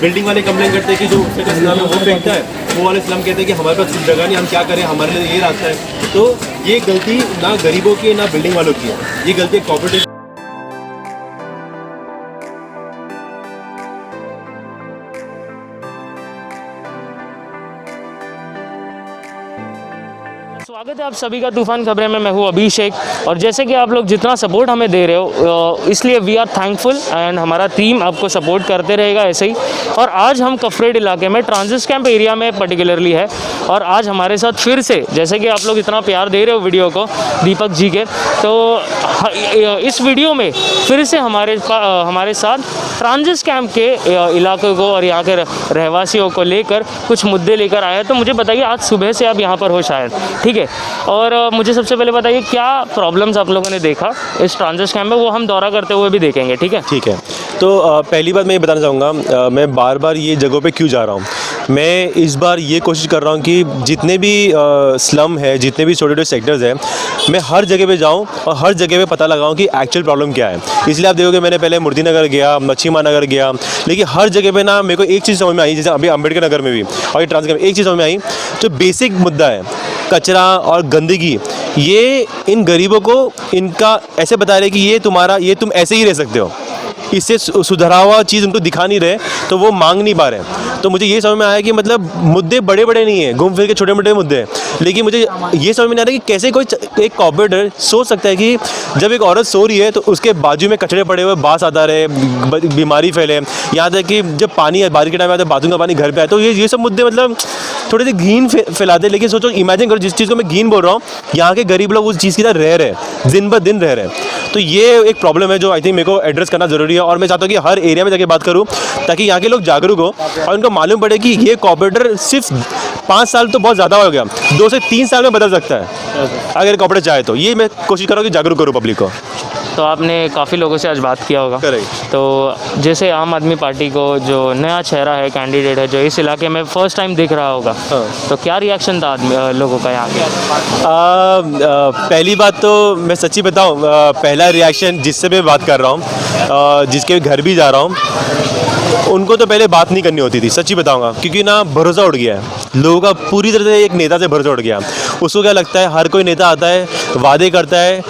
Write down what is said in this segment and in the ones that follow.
Building वाले complain करते हैं कि जो स्लम है वो फेंकता है, वो वाले स्लम कहते हैं कि हमारे पास जगह नहीं, हम क्या करें, हमारे लिए ये रास्ता है। तो ये गलती ना गरीबों की ना बिल्डिंग वालों की है, ये गलती कॉर्पोरेट। स्वागत है आप सभी का तूफान खबरें में। मैं हूँ अभिषेक और जैसे कि आप लोग जितना सपोर्ट हमें दे रहे हो इसलिए वी आर थैंकफुल एंड हमारा टीम आपको सपोर्ट करते रहेगा ऐसे ही। और आज हम कफरेड इलाके में ट्रांजिट कैंप एरिया में पर्टिकुलरली है और आज हमारे साथ फिर से जैसे कि आप लोग इतना प्यार दे रहे हो वीडियो को दीपक जी के, तो इस वीडियो में फिर से हमारे साथ ट्रांजिट कैंप के इलाके को और यहाँ के रहवासियों को लेकर कुछ मुद्दे लेकर आए हैं। तो मुझे बताइए आज सुबह से आप यहाँ पर हो शायद, ठीक है, और मुझे सबसे पहले बताइए क्या प्रॉब्लम्स आप लोगों ने देखा इस ट्रांजिट कैंप में, वो हम दौरा करते हुए भी देखेंगे, ठीक है। ठीक है, तो पहली बात मैं ये बताना चाहूँगा, मैं बार बार ये जगहों पे क्यों जा रहा हूँ। मैं इस बार ये कोशिश कर रहा हूँ कि जितने भी स्लम है, जितने भी छोटे छोटे सेक्टर्स हैं, मैं हर जगह पे जाऊँ और हर जगह पे पता लगाऊँ कि एक्चुअल प्रॉब्लम क्या है। इसलिए आप देखोगे मैंने पहले मूर्ति नगर गया, मच्छीमा नगर गया, लेकिन हर जगह पे ना मेरे को एक चीज़ समझ में आई, जैसे अभी अम्बेडकर नगर में भी और ये ट्रांजिट में एक चीज़ समझ में आई, जो बेसिक मुद्दा है कचरा और गंदगी, ये इन गरीबों को इनका ऐसे बता रहे कि ये तुम ऐसे ही रह सकते हो, इससे सुधरा हुआ चीज़ उनको दिखा नहीं रहे, तो वो मांग नहीं पा रहे। तो मुझे ये समझ में आया कि मतलब मुद्दे बड़े बड़े नहीं हैं, घूम फिर के छोटे मोटे मुद्दे हैं, लेकिन मुझे ये समझ में नहीं आ रहा कि कैसे कोई एक कॉर्पोरेटर सोच सकता है कि जब एक औरत सो रही है तो उसके बाजू में कचरे पड़े हुए, बास आता रहे, बीमारी फैले, यहाँ तक कि जब पानी बारिश के टाइम आता है बाथरूम का पानी घर पर आए, तो ये सब मुद्दे मतलब थोड़े से घीन फैलाते हैं। लेकिन सोचो, इमेजिन करो जिस चीज़ को मैं घीन बोल रहा हूँ, यहाँ के गरीब लोग उस चीज़ की तरह रह रहे हैं, दिन ब दिन रह रहे हैं। तो ये एक प्रॉब्लम है जो आई थिंक मेरे को एड्रेस करना ज़रूरी है और मैं चाहता हूँ कि हर एरिया में जाके बात करूँ ताकि यहाँ के लोग जागरूक हो और उनको मालूम पड़े कि ये कॉर्पोरेटर सिर्फ 5 साल तो बहुत ज़्यादा हो गया, 2 से 3 साल में बदल सकता है अगर कॉर्पोरेटर चाहे तो। ये मैं कोशिश कर रहा हूँ कि जागरूक करूँ पब्लिक को। तो आपने काफ़ी लोगों से आज बात किया होगा, तो जैसे आम आदमी पार्टी को जो नया चेहरा है, कैंडिडेट है, जो इस इलाके में फर्स्ट टाइम दिख रहा होगा, तो क्या रिएक्शन था लोगों का यहाँ पे? पहली बात तो मैं सच्ची बताऊँ, पहला रिएक्शन जिससे मैं बात कर रहा हूँ, जिसके घर भी जा रहा हूँ, उनको तो पहले बात नहीं करनी होती थी, सच्ची बताऊंगा, क्योंकि ना भरोसा उठ गया है लोगों का पूरी तरह से। एक नेता से भरोसा उठ गया। उसको क्या लगता है, हर कोई नेता आता है, वादे करता है,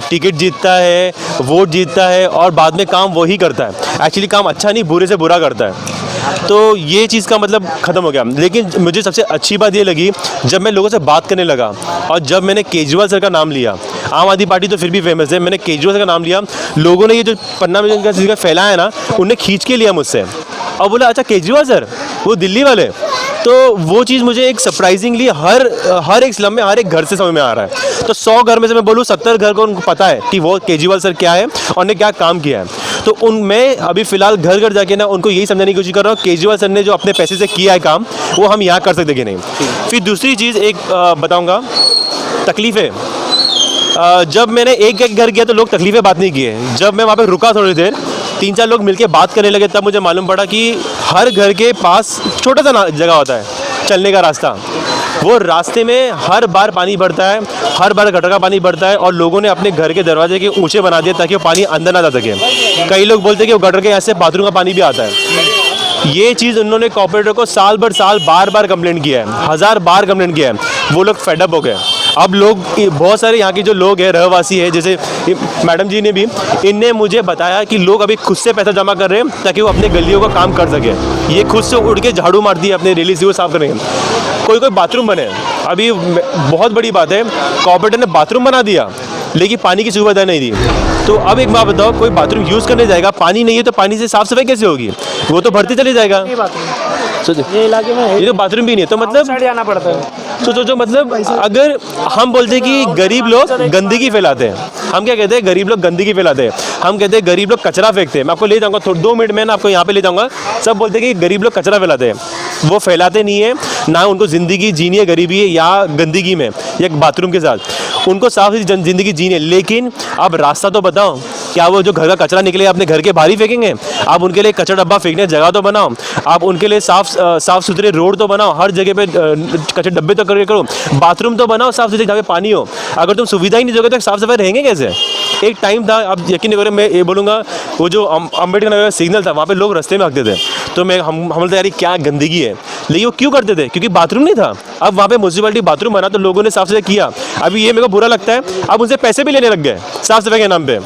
टिकट जीतता है, वोट जीतता है और बाद में काम वही करता है। एक्चुअली काम अच्छा नहीं, बुरे से बुरा करता है। तो ये चीज़ का मतलब ख़त्म हो गया। लेकिन मुझे सबसे अच्छी बात ये लगी जब मैं लोगों से बात करने लगा और जब मैंने केजरीवाल सर का नाम लिया। आम आदमी पार्टी तो फिर भी फेमस है, मैंने केजरीवाल सर का नाम लिया, लोगों ने ये जो पन्ना में जिनका चीज़ का फैलाया है ना, उन्हें खींच के लिया मुझसे और बोला अच्छा केजरीवाल सर, वो दिल्ली वाले। तो वो चीज़ मुझे एक सरप्राइजिंगली हर एक स्लम में, हर एक घर से समझ में आ रहा है। तो 100 घर में से मैं बोलूँ 70 घर को उनको पता है कि वो केजरीवाल सर क्या है और उन्हें क्या काम किया है। तो मैं अभी फ़िलहाल घर घर जाके ना उनको यही समझाने की कोशिश कर रहा हूँ, केजरीवाल सर ने जो अपने पैसे से किया है काम, वो हम यहाँ कर सकते कि नहीं। फिर दूसरी चीज़ एक बताऊँगा, तकलीफ़ें। जब मैंने एक एक घर गया तो लोग तकलीफ़ें बात नहीं किए। जब मैं वहाँ पे रुका थोड़ी देर, 3-4 लोग मिलके बात करने लगे, तब मुझे मालूम पड़ा कि हर घर के पास छोटा सा जगह होता है चलने का रास्ता, वो रास्ते में हर बार पानी भरता है, हर बार गटर का पानी भरता है और लोगों ने अपने घर के दरवाजे के ऊंचे बना दिए ताकि वो पानी अंदर ना जा सके। कई लोग बोलते हैं कि वो गटर के ऐसे बाथरूम का पानी भी आता है। ये चीज़ उन्होंने कॉर्पोरेटर को साल भर साल बार कंप्लेंट किया है, 1000 बार कंप्लेंट किया है। वो लोग फेडअप हो गए। अब लोग, बहुत सारे यहाँ के जो लोग हैं, रहवासी है, जैसे मैडम जी ने भी, इनने मुझे बताया कि लोग अभी खुद से पैसा जमा कर रहे हैं ताकि वो अपने गलियों का काम कर सके। ये खुद से उड़ के झाड़ू मारती है, अपने रिलीज को साफ करेंगे। कोई बाथरूम बने, अभी बहुत बड़ी बात है, कॉर्पोरेटर ने बाथरूम बना दिया लेकिन पानी की सुविधा नहीं दी। तो अब एक बात बताओ, कोई बाथरूम यूज़ करने जाएगा, पानी नहीं है तो पानी से साफ सफाई कैसे होगी? वो तो भरती चले जाएगा। ये इलाके में ये तो बाथरूम भी नहीं है, तो मतलब आना पड़ता है। तो मतलब अगर हम बोलते हैं कि गरीब लोग गंदगी फैलाते हैं, हम क्या कहते हैं, गरीब लोग गंदगी फैलाते हैं, हम कहते हैं गरीब लोग कचरा फेंकते हैं। मैं आपको ले जाऊंगा 2 मिनट में ना, आपको यहाँ पे ले जाऊंगा। सब बोलते हैं कि गरीब लोग कचरा फैलाते हैं, वो फैलाते नहीं है ना, उनको ज़िंदगी जीनी है गरीबी है या गंदगी में या बाथरूम के साथ, उनको साफ ज़िंदगी जीनी है। लेकिन अब रास्ता तो बताओ, क्या वो जो घर का कचरा निकले अपने घर के बाहर ही फेंकेंगे? आप उनके लिए कचरा डब्बा फेंकने जगह तो बनाओ, आप उनके लिए साफ सुथरे रोड तो बनाओ, हर जगह पे कचरे डब्बे तो करके करो, बाथरूम तो बनाओ साफ सुथरे जहाँ पे पानी हो। अगर तुम सुविधा ही नहीं दोगे तो साफ सफाई रहेंगे कैसे? एक टाइम था, आप यकीन नहीं करें, मैं ये बोलूँगा, वो जो अम्बेडकर नगर सिग्नल था, वहाँ पे लोग रास्ते में हकते थे, तो हम बोलते यार क्या गंदगी है, लेकिन वो क्यों करते थे? क्योंकि बाथरूम नहीं था। अब वहाँ पे म्यूनसिपैलिटी बाथरूम बना तो लोगों ने साफ सफाई किया। अभी ये मेरे को बुरा लगता है, अब उनसे पैसे भी लेने लग गए साफ सफाई के नाम पे।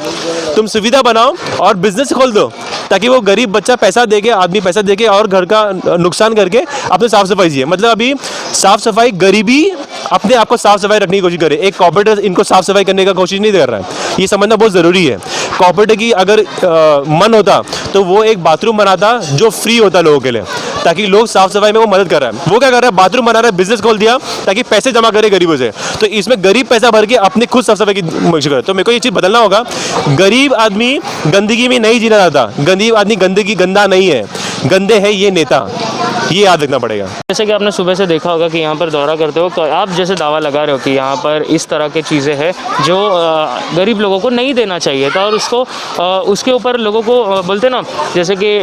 तुम सुविधा बनाओ और बिजनेस खोल दो, ताकि वो गरीब बच्चा पैसा देके, आदमी पैसा देके और घर का नुकसान करके अपने साफ सफाई जिए। मतलब अभी साफ सफाई, गरीबी अपने आप को साफ सफाई रखने की कोशिश करे, एक कॉर्पोरेटर इनको साफ सफाई करने का कोशिश नहीं कर रहा है। ये समझना बहुत ज़रूरी है। कॉर्पोरेटर की अगर मन होता तो वो एक बाथरूम बनाता जो फ्री होता लोगों के लिए, ताकि लोग साफ सफाई में वो मदद कर रहा है। वो क्या कर रहा है? बाथरूम बना रहा है, बिजनेस खोल दिया ताकि पैसे जमा करे गरीबों से। तो इसमें गरीब पैसा भर के अपने खुद साफ सफाई की कोशिश करे। तो मेरे को ये चीज़ बदलना होगा। गरीब आदमी गंदगी में नहीं जीना चाहता, गरीब आदमी गंदगी गंदा नहीं है, गंदे है ये नेता, ये याद रखना पड़ेगा। जैसे कि आपने सुबह से देखा होगा कि यहाँ पर दौरा करते हो, आप जैसे दावा लगा रहे हो कि यहाँ पर इस तरह की चीज़ें हैं जो गरीब लोगों को नहीं देना चाहिए था, और उसको उसके ऊपर लोगों को बोलते ना, जैसे कि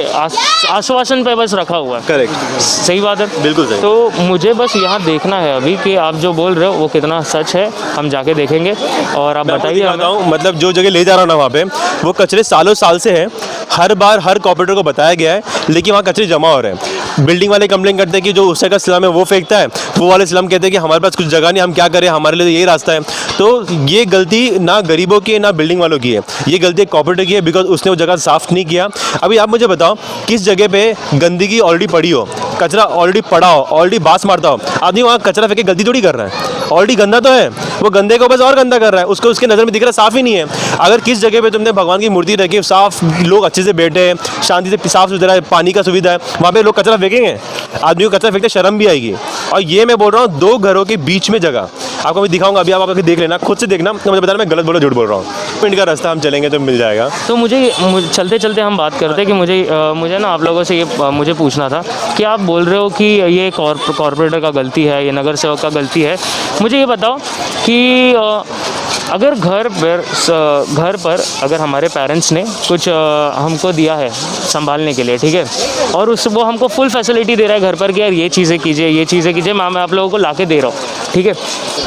आश्वासन पे बस रखा हुआ है। करेक्ट, सही बात है, बिल्कुल सही। तो मुझे बस यहाँ देखना है अभी कि आप जो बोल रहे हो वो कितना सच है। हम जाके देखेंगे और आप बताइए हमें। मतलब जो जगह ले जा रहा हूँ ना, वहाँ पे वो कचरे सालों साल से है। हर बार हर कॉर्पोरेटर को बताया गया है, लेकिन वहाँ कचरे जमा हो रहे हैं। बिल्डिंग वाले कंप्लेन करते हैं कि जो उस का स्लम है वो फेंकता है, वो वाले स्लम कहते हैं कि हमारे पास कुछ जगह नहीं, हम क्या करें, हमारे लिए तो यही रास्ता है। तो ये गलती ना गरीबों की है ना बिल्डिंग वालों की है, ये गलती कॉर्पोरेटर की है, बिकॉज उसने वो जगह साफ नहीं किया। अभी आप मुझे बताओ, किस जगह पे गंदगी ऑलरेडी पड़ी हो, कचरा ऑलरेडी पड़ा हो, ऑलरेडी बास मारता हो, आदमी वहाँ कचरा फेंके गलती थोड़ी कर रहा है। ऑलरेडी गंदा तो है, वो गंदे को बस और गंदा कर रहा है, उसको उसके नज़र में दिख रहा साफ ही नहीं है। अगर किस जगह पे तुमने भगवान की मूर्ति रखी, साफ, लोग अच्छे से बैठे हैं, शांति से साफ सुथरा है, पानी का सुविधा है, वहाँ पे लोग कचरा फेंकेंगे? आदमी को कचरा फेंकते शर्म भी आएगी। और ये मैं बोल रहा हूँ 2 घरों के बीच में जगह, आपको मैं दिखाऊंगा, अभी आप आके देख लेना, खुद से देखना, तो मुझे बताना मैं गलत बोला झूठ बोल रहा हूँ। पिंड का रास्ता हम चलेंगे तो मिल जाएगा। तो मुझे चलते चलते हम बात करते हैं कि मुझे ना आप लोगों से ये मुझे पूछना था कि आप बोल रहे हो कि ये कॉर्पोरेटर का गलती है, ये नगर सेवक का गलती है। मुझे ये बताओ कि अगर घर पर अगर हमारे पेरेंट्स ने कुछ हमको दिया है संभालने के लिए, ठीक है, और वो हमको फुल फैसिलिटी दे रहा है घर पर कि यार ये चीज़ें कीजिए, मैं आप लोगों को ला के दे रहा हूँ, ठीक है,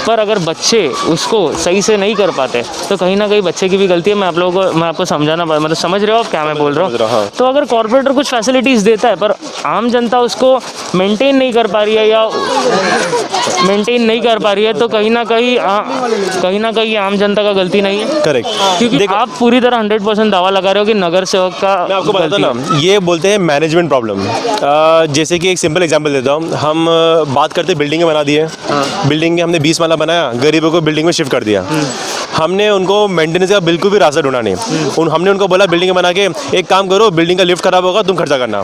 पर अगर बच्चे उसको सही से नहीं कर पाते तो कहीं ना कहीं बच्चे की भी गलती है। मैं आपको समझाना, मतलब समझ रहे हो आप क्या मैं बोल रहा हूँ? तो अगर कॉर्पोरेटर कुछ फैसिलिटीज़ देता है पर आम जनता उसको मेंटेन नहीं कर पा रही है या मेंटेन नहीं कर पा रही है, तो कहीं ना कहीं आम जनता का गलती नहीं है। करेक्ट, क्योंकि आप पूरी तरह 100% दावा लगा रहे हो कि नगर सेवक का। मैं आपको बताता हूँ ना, ये बोलते हैं मैनेजमेंट प्रॉब्लम। जैसे कि एक सिंपल एग्जांपल देता हूँ, हम बात करते बिल्डिंगें बना दी है, बिल्डिंग हमने 20 माला बनाया, गरीबों को बिल्डिंग में शिफ्ट कर दिया। हमने उनको मेंटेनेंस का बिल्कुल भी रास्ता ढूंढा नहीं। हमने उनको बोला बिल्डिंग बना के एक काम करो, बिल्डिंग का लिफ्ट खराब होगा तुम खर्चा करना,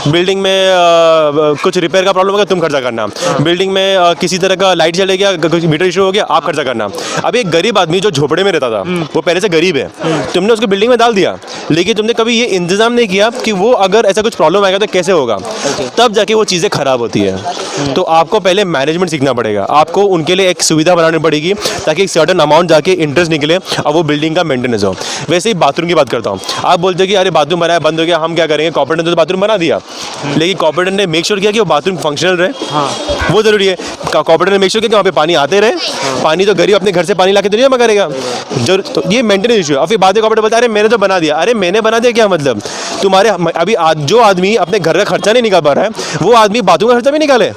बिल्डिंग में कुछ रिपेयर का प्रॉब्लम होगा तुम खर्चा करना, बिल्डिंग में किसी तरह का लाइट चले गया, कुछ मीटर इशू हो गया, आप खर्चा करना। अब एक गरीब आदमी जो झोपड़े में रहता था, वो पहले से गरीब है, तुमने उसको बिल्डिंग में डाल दिया, लेकिन तुमने कभी ये इंतजाम नहीं किया कि वो अगर ऐसा कुछ प्रॉब्लम आएगा तो कैसे होगा, तब जाके वो चीज़ें खराब होती है। तो आपको पहले मैनेजमेंट सीखना पड़ेगा, आपको उनके लिए एक सुविधा बनानी पड़ेगी ताकि एक सर्टेन अमाउंट जाके इंटरेस्ट निकले और वो बिल्डिंग का मेंटेनेंस हो। वैसे ही बाथरूम की बात करता हूँ, आप बोलते हो कि अरे बाथरूम बनाया बंद हो गया, हम क्या करेंगे, कॉर्पोरेटर ने तो बाथरूम बना दिया, लेकिन कॉर्पोरेटर ने मेक श्योर किया कि वो बाथरूम फंक्शनल रहे, वो जरूरी है। कॉर्पोरेटर ने मेक श्योर किया कि वहाँ पे पानी आते रहे, पानी तो गरीब अपने घर से पानी लाके तो नहीं जमा करेगा, तो ये मेंटेनेंस इशू है। और फिर बाद में कॉर्पोरेटर बोलता है अरे मैंने तो बना दिया, अरे मैंने बना दिया क्या मतलब, तुम्हारे अभी जो आदमी अपने घर का खर्चा नहीं निकाल पा रहा है, वो आदमी बाथरूम का खर्चा भी निकाले,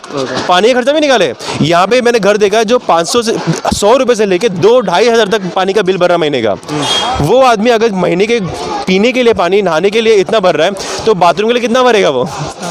पानी का खर्चा भी निकाले। यहाँ पे मैंने घर देखा है जो 500 से 100 रुपये से लेके 2-2.5 हज़ार तक पानी का बिल भर रहा महीने का, वो आदमी अगर महीने के पीने के लिए पानी, नहाने के लिए इतना भर रहा है, तो बाथरूम के लिए कितना भरेगा वो।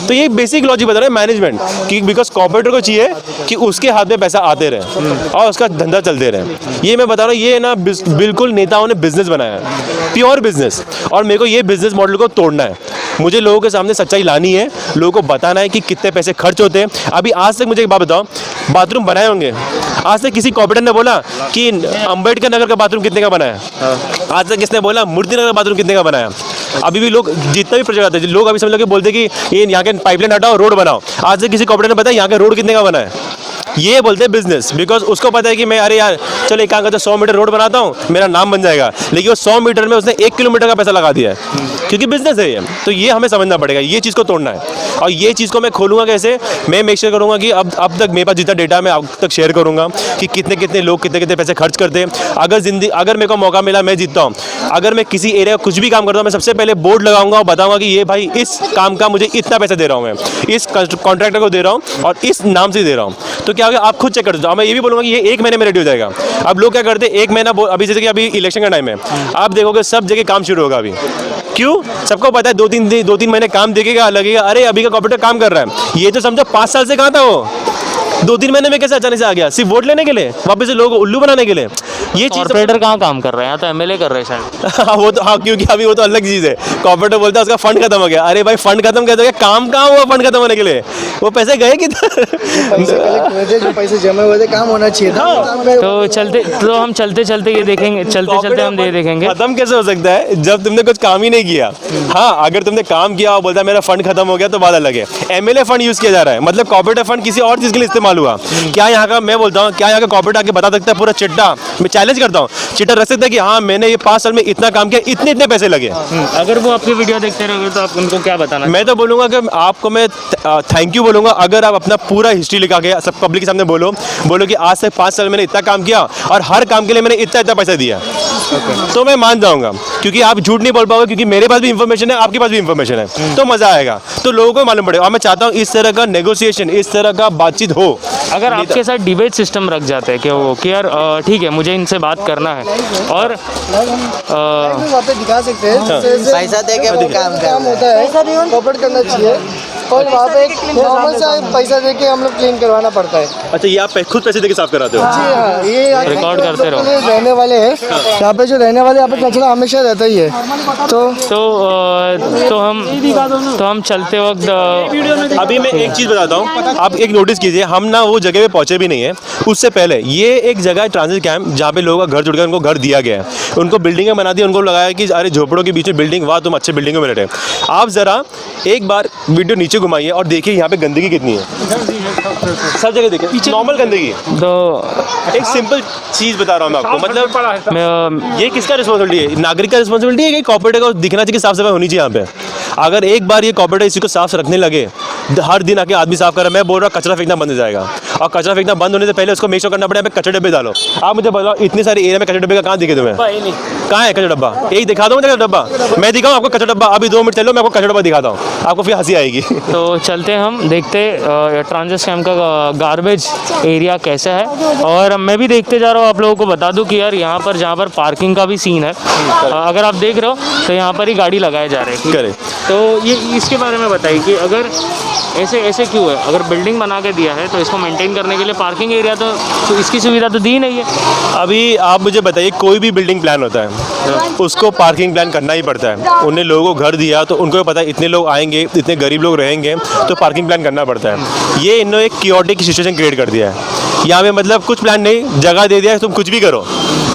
तो ये बेसिक लॉजिक बता रहा है मैनेजमेंट कि बिकॉज कॉर्पोरेटर को चाहिए कि उसके हाथ में पैसा आते रहे और उसका धंधा चलते रहे। ये मैं बता रहा हूँ, ये ना बिल्कुल नेताओं ने बिजनेस बनाया है, प्योर बिजनेस, और मेरे को ये बिजनेस मॉडल को तोड़ना है। मुझे लोगों के सामने सच्चाई लानी है, लोगों को बताना है कि कितने पैसे खर्च होते हैं। अभी आज तक मुझे एक बात बताओ, बाथरूम बनाए होंगे, आज तक किसी कॉर्पोरेटर ने बोला कि अंबेडकर नगर का बाथरूम कितने का बनाया? आज तक किसने बोला मूर्ति नगर का बाथरूम कितने का बनाया? अभी भी लोग जितना भी प्रोजेक्ट आते हैं, लोग अभी समझ लो कि बोलते कि ये यहाँ के पाइपलाइन हटाओ, रोड बनाओ। आज तक किसी कॉर्पोरेटर ने बताया यहाँ का रोड कितने का बना है? ये बोलते हैं बिजनेस, बिकॉज उसको पता है कि मैं अरे यार चलो एक काम करता हूँ 100 मीटर रोड बनाता हूँ, मेरा नाम बन जाएगा, लेकिन वो 100 मीटर में उसने 1 किलोमीटर का पैसा लगा दिया है, क्योंकि बिजनेस है ये। तो ये हमें समझना पड़ेगा, ये चीज़ को तोड़ना है। और ये चीज़ को मैं खोलूँगा कैसे, मैं मेक श्योर करूँगा कि अब तक मेरे पास जितना डेटा मैं अब तक शेयर करूँगा कि कितने कितने लोग कितने कितने पैसे खर्च करते हैं। अगर मेरे को मौका मिला मैं जीतता हूँ, अगर मैं किसी एरिया का कुछ भी काम करता हूँ, मैं सबसे पहले बोर्ड लगाऊंगा और बताऊंगा कि ये भाई इस काम का मुझे इतना पैसा दे रहा हूँ, मैं इस कॉन्ट्रैक्टर को दे रहा हूँ और इस नाम से दे रहा हूँ। तो क्या होगा, आप खुद चेक कर दो। मैं ये भी बोलूँगा कि ये 1 महीने में रेडी हो जाएगा। अब लोग क्या करते हैं, 1 महीना अभी जैसे कि अभी इलेक्शन का टाइम है, आप देखोगे सब जगह काम शुरू होगा अभी। क्यों? सबको पता है 2-3 महीने काम देखेगा, लगेगा अरे अभी का कंप्यूटर काम कर रहा है। ये तो समझो 5 साल से कहाँ था वो, 2-3 महीने में कैसे अचानक से आ गया, सिर्फ वोट लेने के लिए, वापस से लोगों को उल्लू बनाने के लिए। ये चीज़ कॉर्पोरेटर कहाँ काम कर रहे हैं, यहाँ तो एमएलए कर रहे हैं शायद। हाँ वो तो, हाँ क्योंकि अभी वो तो अलग चीज़ है। कॉर्पोरेटर बोलता है उसका फंड खत्म हो गया। अरे भाई फंड खत्म कैसे हो गया, काम कहाँ हुआ फंड खत्म होने के लिए, वो पैसे गए किधर? पैसे कलेक्ट हुए थे, जो पैसे जमा हुए थे, काम होना चाहिए था। तो हम चलते चलते ये देखेंगे, चलते हम ये देखेंगे। खत्म कैसे हो सकता है जब तुमने कुछ काम ही नहीं किया। हाँ अगर तुमने काम किया और बोलता है मेरा फंड खत्म हो गया तो बात अलग है। एमएलए फंड यूज किया जा रहा है, मतलब कॉर्पोरेट फंड किसी और चीज़ के लिए इस्तेमाल हुआ। क्या यहाँ का, मैं बोलता हूँ क्या यहाँ का कॉर्पोरेट आके बता सकता है पूरा चिट्ठा, मैं चैलेंज करता हूँ, चिट्ठा रख सकता है कि हाँ मैंने ये 5 साल में इतना काम किया, इतने इतने पैसे लगे। अगर वो आपकी वीडियो देखते रहोगे तो आप उनको क्या बताना? मैं तो बोलूँगा कि आपको मैं थैंक यू बोलूँगा अगर आप अपना पूरा हिस्ट्री लिखा के सब पब्लिक के सामने बोलो कि आज से 5 साल मैंने इतना काम किया और हर काम के लिए मैंने इतना इतना पैसा दिया, तो मैं मान जाऊँगा। क्योंकि आप झूठ नहीं बोल पाओगे, क्योंकि मेरे पास भी इंफॉर्मेशन है, आपके पास भी इंफॉर्मेशन है, तो मज़ा आएगा, तो लोगों को मालूम पड़ेगा। और मैं चाहता हूँ इस तरह का नेगोशिएशन, इस तरह का बातचीत हो। अगर आपके साथ डिबेट सिस्टम रख जाते हैं कि वो कि यार ठीक है मुझे इनसे बात करना है और वापस दिखा सकते हैं, जैसे पैसा दे के वो काम होता है, कॉर्पोरेट करना चाहिए। और वहाँ पे एक नॉर्मल सा पैसा दे के हम लोग क्लीन करवाना पड़ता है। अच्छा ये आप खुद पैसे देके साफ कराते हो? जी हाँ, ये रिकॉर्ड करते रहो। रहने वाले हैं यहाँ पे, जो रहने वाले यहाँ पे कचरा हमेशा रहता ही है। तो हम चलते वक्त अभी मैं एक चीज़ बताता हूँ, आप एक नोटिस कीजिए, हम ना वो जगह पे पहुँचे भी नहीं है। उससे पहले ये एक जगह है ट्रांजिट कैंप, जहाँ पे लोगों का घर जुड़ गया, उनको घर दिया गया है, उनको बिल्डिंगें बना दी, उनको लगाया कि अरे झोपड़ों के बीच में बिल्डिंग, वाह तुम अच्छे बिल्डिंगों में रहते। आप ज़रा एक बार वीडियो नीचे घुमाइए और देखिए यहाँ पे गंदगी कितनी है, सब जगह देखिए नॉर्मल गंदगी। तो एक सिंपल चीज़ बता रहा हूँ मैं आपको, मतलब ये किसका रिस्पॉन्सिबिलिटी है? नागरिक का रिस्पॉन्सिबिलिटी है कि कॉर्पोरेटर को दिखना चाहिए कि साफ सफाई होनी चाहिए यहाँ पे। अगर एक बार ये कॉर्पोरेटर इसी को साफ रखने लगे, हर दिन आके आदमी साफ कर रहा है, मैं बोल रहा हूँ कचरा फेंकना बंद हो जाएगा। और कचरा फेंकना बंद होने से पहले उसको मेक श्योर करना पड़ेगा कचरा डब्बे डालो। आप मुझे बताओ इतने सारे एरिया में कचरा डब्बे का कहाँ दिखे तुम्हें? कहाँ है कचरा डब्बा? एक दिखा दो मुझे कचरा डब्बा, मैं दिखाऊँ आपको कचरा डब्बा? अभी 2 मिनट चलो मैं आपको कचरा डब्बा दिखाता हूँ, आपको फिर हंसी आएगी। तो चलते हम देखते ट्रांजिट कैंप का गार्बेज एरिया कैसा है। और मैं भी देखते जा रहा हूँ, आप लोगों को बता दूं कि यार यहाँ पर जहाँ पर पार्किंग का भी सीन है, अगर आप देख रहे हो तो यहाँ पर ही गाड़ी लगाए जा रहे हैं। करें तो ये इसके बारे में बताइए कि अगर ऐसे क्यों है? अगर बिल्डिंग बना के दिया है तो इसको मेंटेन करने के लिए पार्किंग एरिया तो इसकी सुविधा तो दी नहीं है। अभी आप मुझे बताइए, कोई भी बिल्डिंग प्लान होता है उसको पार्किंग प्लान करना ही पड़ता है। उन्हें लोगों को घर दिया तो उनको पता है इतने लोग आएंगे, इतने गरीब लोग रहेंगे, तो पार्किंग प्लान करना पड़ता है। ये इन्होंने एक क्योटिक सिचुएशन क्रिएट कर दिया है यहाँ पे, मतलब कुछ प्लान नहीं, जगह दे दिया है, तुम कुछ भी करो।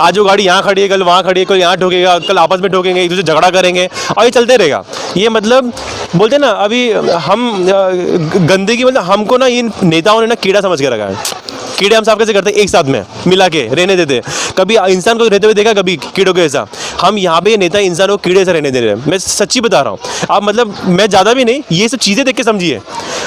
आज वो गाड़ी यहाँ खड़ी है, कल वहाँ खड़ी है, कोई यहाँ ठोकेगा, कल आपस में ठोकेंगे, एक दूसरे से झगड़ा करेंगे और ये चलते रहेगा। ये मतलब बोलते ना, अभी हम गंदगी, मतलब हमको ना इन नेताओं ने ना कीड़ा समझ के रखा है। कीड़े हम साफ कैसे करते हैं? एक साथ में मिला के रहने देते। कभी इंसान को रहते हुए देखा कभी कीड़ों के ऐसा? हम यहाँ पे ये नेता इंसान को कीड़े से रहने दे रहे हैं। मैं सच्ची बता रहा हूँ, आप मतलब मैं ज़्यादा भी नहीं, ये सब चीज़ें देख के समझिए।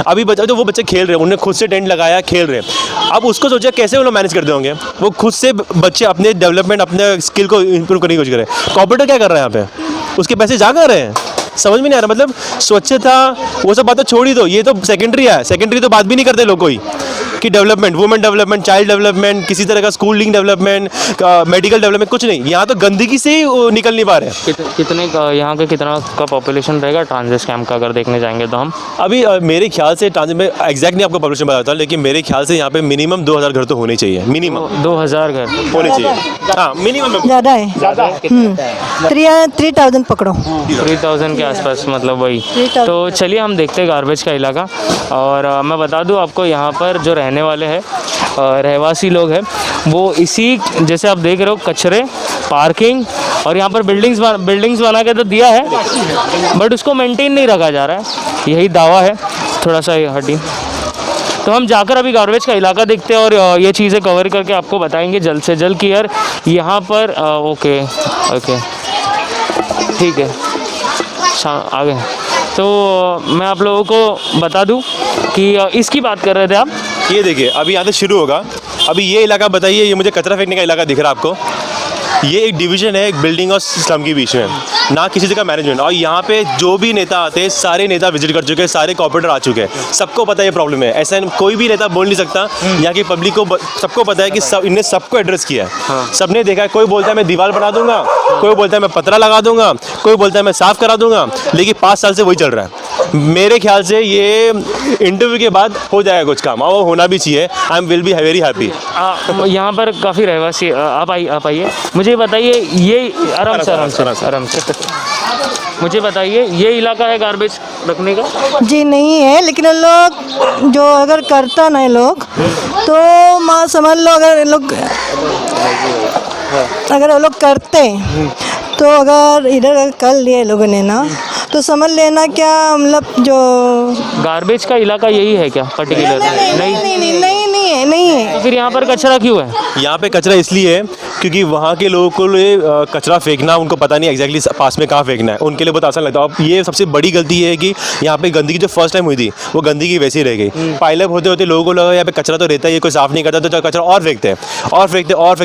अभी बच्चा तो वो बच्चे खेल रहे हैं, उन्होंने खुद से टेंट लगाया, खेल रहे हैं। अब उसको सोचा कैसे वो लोग मैनेज करते होंगे, वो खुद से बच्चे अपने डेवलपमेंट, अपने स्किल को इम्प्रूव करने की कोशिश करें। कॉर्पोरेटर क्या कर रहा है यहाँ पे? उसके पैसे जा कर रहे हैं, समझ में नहीं आ रहा। मतलब स्वच्छता वो सब बात तो छोड़ ही दो, ये तो सेकेंडरी है। सेकेंडरी तो बात भी नहीं करते लोग कोई कि development, women development, child development, किसी तरह का स्कूलिंग डेवलपमेंट, मेडिकल डेवलपमेंट, कुछ नहीं। यहाँ तो गंदगी से ही निकल नहीं पा रहे। कितने का यहाँ का कितना का पॉपुलेशन रहेगा ट्रांजिट कैंप का अगर देखने जाएंगे तो हम? अभी मेरे ख्याल से ट्रांजिट में एग्जैक्ट नहीं आपको पॉपुलेशन बताता हूँ, लेकिन मेरे ख्याल से यहाँ पे मिनिमम 2000 घर तो होने चाहिए, मिनिमम 2000 घर होने चाहिए। हाँ मिनिमम ज़्यादा है, 3000 पकड़ो, 3000 के आसपास, मतलब वही। 3000। तो चलिए हम देखते हैं गार्बेज का इलाका। और मैं बता दूं आपको, यहाँ पर जो रहने वाले हैं रहवासी लोग हैं, वो इसी जैसे आप देख रहे हो कचरे, पार्किंग और यहाँ पर बिल्डिंग्स बना के तो दिया है, बट उसको मेंटेन नहीं रखा जा रहा है, यही दावा है। थोड़ा सा हटी, तो हम जाकर अभी गार्बेज का इलाका देखते हैं और ये चीज़ें कवर करके आपको बताएंगे जल्द से जल्द कि यार यहाँ पर ओके ठीक है, आगे तो मैं आप लोगों को बता दूं कि इसकी बात कर रहे थे आप। ये देखिए अभी यहाँ से शुरू होगा। अभी ये इलाका बताइए, ये मुझे कचरा फेंकने का इलाका दिख रहा है आपको। ये एक डिवीजन है एक बिल्डिंग और स्लम के बीच में, ना किसी जगह मैनेजमेंट। और यहाँ पे जो भी नेता आते हैं सारे नेता विजिट कर चुके हैं, सारे कॉर्पोरेटर आ चुके हैं, सबको पता है ये प्रॉब्लम है। ऐसा कोई भी नेता बोल नहीं सकता। यहाँ की पब्लिक को सबको पता है कि सब इनने सबको एड्रेस किया है। सबने देखा है। कोई बोलता है मैं दीवार बना दूंगा, कोई बोलता है मैं पतरा लगा दूंगा, कोई बोलता है मैं साफ़ करा दूंगा, लेकिन 5 साल से वही चल रहा है। मेरे ख्याल से ये इंटरव्यू के बाद हो जाएगा कुछ काम, और वो होना भी चाहिए। I am will be very happy. यहाँ पर काफ़ी रहवासी आप आइए। मुझे बताइए ये आराम से मुझे बताइए ये इलाका है गार्बेज रखने का? जी नहीं है, लेकिन लोग जो अगर करता ना लोग तो माँ समझ लो अगर वो लोग करते तो अगर इधर कर लिए लोगों ने ना तो समझ लेना क्या मतलब जो गार्बेज का इलाका यही है क्या पर्टिकुलर? नहीं है। तो फिर यहाँ पर कचरा क्यों है? यहाँ पे कचरा इसलिए है क्योंकि वहाँ के लोगों को कचरा फेंकना उनको पता नहीं एग्जैक्टली पास में कहाँ फेंकना है। उनके लिए बहुत आसान लगता है। अब ये सबसे बड़ी गलती है कि यहाँ पे गंदगी जो फर्स्ट टाइम हुई थी वो गंदगी वैसी रह गई। पाइलअप होते होते लोगों को लगा यहाँ पे कचरा तो रहता है, ये कोई साफ़ नहीं करता, तो कचरा और फेंकते हैं।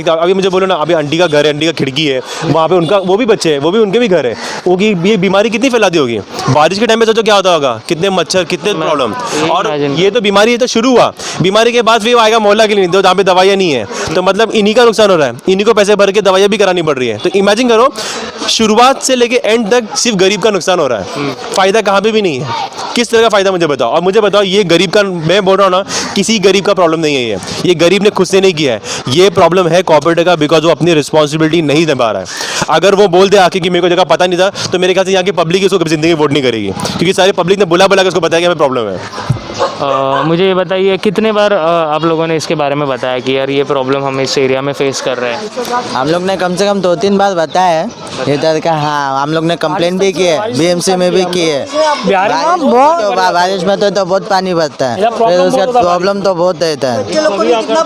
अभी मुझे बोलो ना, अभी आंटी का घर है, आंटी का खिड़की है, वहाँ पे उनका वो भी बच्चे हैं, वो भी उनके भी घर है। वो की ये बीमारी कितनी फैलाती होगी बारिश के टाइम में। सोचो क्या होता होगा, कितने मच्छर, कितने प्रॉब्लम। और ये तो बीमारी तो शुरू हुआ, बीमारी के बाद फिर आएगा मोहल्ला क्लिनिक दो जहाँ पे दवाइयाँ नहीं है। तो मतलब इन्हीं का नुकसान हो रहा है, इन्हीं को पैसे भर के दवाइयाँ भी करानी पड़ रही है। तो इमेजिन करो शुरुआत से लेके एंड तक सिर्फ गरीब का नुकसान हो रहा है, फायदा कहाँ पे भी नहीं है। किस तरह का फायदा मुझे बताओ। और मुझे बताओ ये गरीब का, मैं बोल रहा हूँ ना, किसी गरीब का प्रॉब्लम नहीं है। ये गरीब ने खुद से नहीं किया है, ये प्रॉब्लम है कॉर्पोरेट का, बिकॉज वो अपनी रिस्पॉन्सिबिलिटी नहीं निभा रहा है। अगर वो बोल दे आके कि मेरे को जगह पता नहीं था, तो मेरे ख्याल से यहाँ की पब्लिक इसको कभी जिंदगी वोट नहीं करेगी, क्योंकि सारी पब्लिक ने बुला के उसको बताया कि हमें प्रॉब्लम है। मुझे ये बताइए कितने बार आप लोगों ने इसके बारे में बताया कि यार ये प्रॉब्लम हम इस एरिया में फेस कर रहे हैं? हम लोग ने कम से कम 2-3 बार बताया है इधर का। हाँ, हम लोग ने कंप्लेंट भी की है, बीएमसी में भी की है। बारिश में तो बहुत पानी बरता है, फिर उसका प्रॉब्लम तो बहुत रहता है।